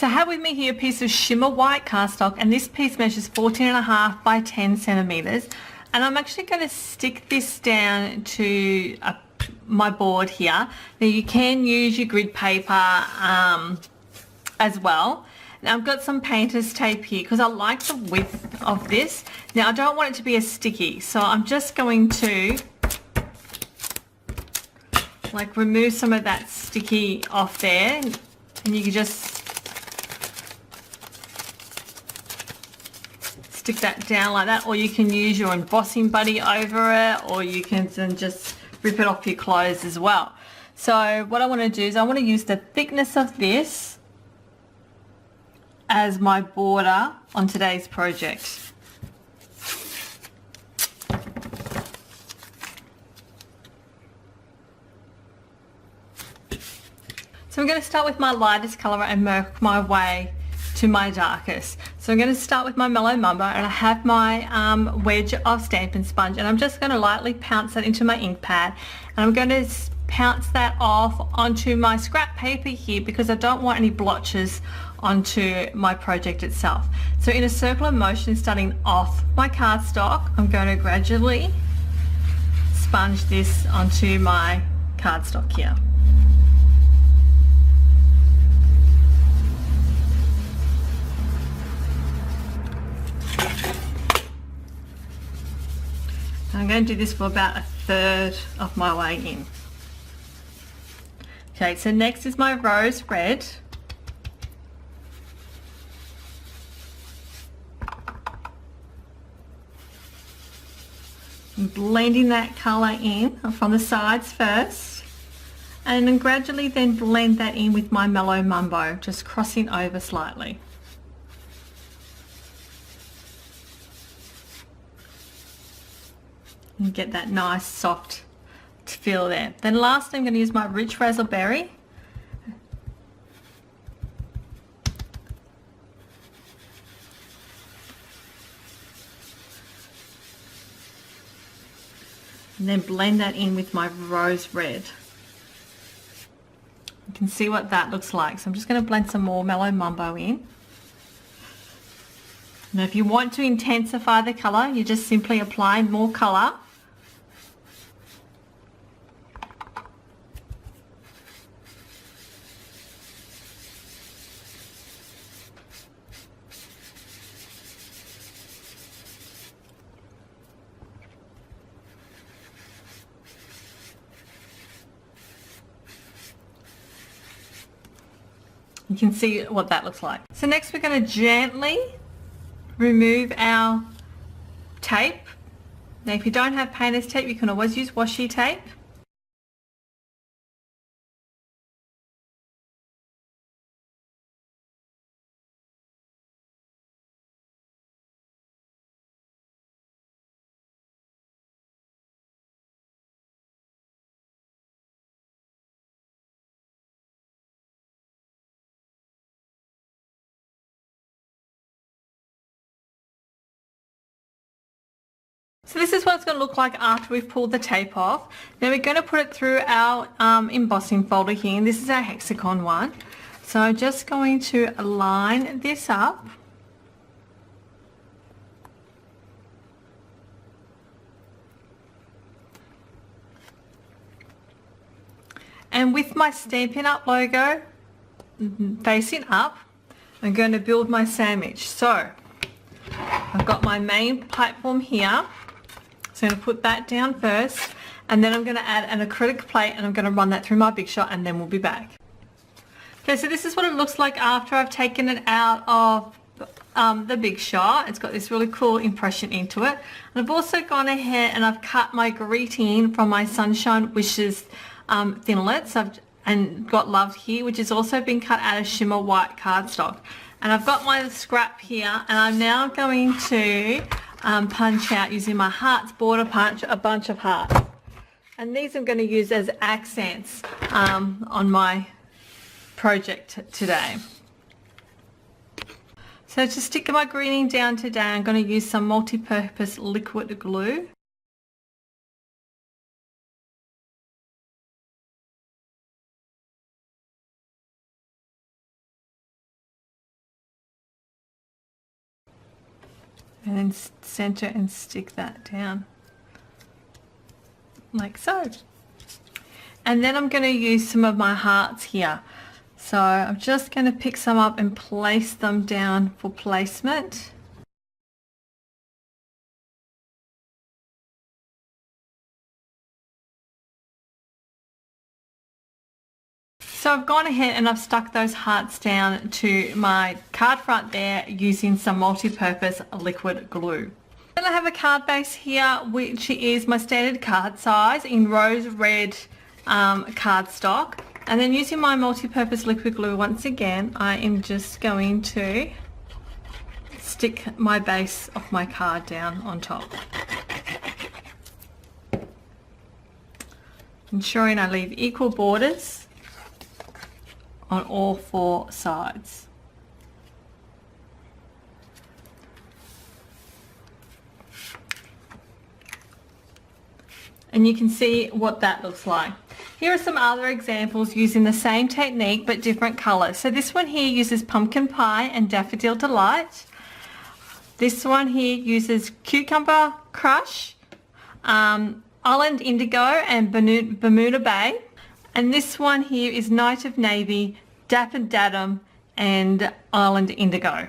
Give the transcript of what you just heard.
So I have with me here a piece of shimmer white cardstock, and this piece measures 14.5 by 10 centimeters. And I'm actually going to stick this down to my board here. Now you can use your grid paper as well. Now I've got some painter's tape here because I like the width of this. Now I don't want it to be as sticky, so I'm just going to like remove some of that sticky off there, and you can just stick that down like that, or you can use your embossing buddy over it, or you can then just rip it off your clothes as well. So what I want to do is I want to use the thickness of this as my border on today's project. So I'm going to start with my lightest colour and work my way to my darkest. So I'm going to start with my Mellow Mumbo, and I have my wedge of Stampin' Sponge, and I'm just going to lightly pounce that into my ink pad, and I'm going to pounce that off onto my scrap paper here because I don't want any blotches onto my project itself. So in a circular motion, starting off my cardstock, I'm going to gradually sponge this onto my cardstock here. I'm going to do this for about 1/3 of my way in. Okay, so next is my rose red. I'm blending that colour in from the sides first, and then gradually then blend that in with my Mellow Mumbo, just crossing over slightly. And get that nice soft feel there. Then lastly, I'm going to use my Rich Razzleberry. And then blend that in with my rose red. You can see what that looks like. So I'm just going to blend some more Mellow Mumbo in. Now if you want to intensify the colour, you just simply apply more colour. You can see what that looks like. So next we're going to gently remove our tape. Now if you don't have painter's tape, you can always use washi tape. So this is what it's going to look like after we've pulled the tape off. Now we're going to put it through our embossing folder here, and this is our hexagon one. So I'm just going to align this up. And with my Stampin' Up logo facing up, I'm going to build my sandwich. So I've got my main platform here. So I'm going to put that down first, and then I'm going to add an acrylic plate, and I'm going to run that through my Big Shot, and then we'll be back. Okay, so this is what it looks like after I've taken it out of the Big Shot. It's got this really cool impression into it. And I've also gone ahead and I've cut my greeting from my Sunshine Wishes thinlits and got Love here, which has also been cut out of shimmer white cardstock. And I've got my scrap here, and I'm now going to punch out using my hearts border punch a bunch of hearts, and these I'm going to use as accents on my project today. So to stick my greeting down today, I'm going to use some multi-purpose liquid glue. and then center and stick that down like so. And then I'm going to use some of my hearts here. So I'm just going to pick some up and place them down for placement. So I've gone ahead and I've stuck those hearts down to my card front there using some multi-purpose liquid glue. Then I have a card base here, which is my standard card size in rose red cardstock. And then using my multi-purpose liquid glue once again, I am just going to stick my base of my card down on top. Ensuring I leave equal borders on all four sides. And you can see what that looks like. Here are some other examples using the same technique but different colors. So this one here uses Pumpkin Pie and Daffodil Delight. This one here uses Cucumber Crush, Island Indigo and Bermuda Bay. And this one here is Night of Navy, Dapper Datum and Island Indigo.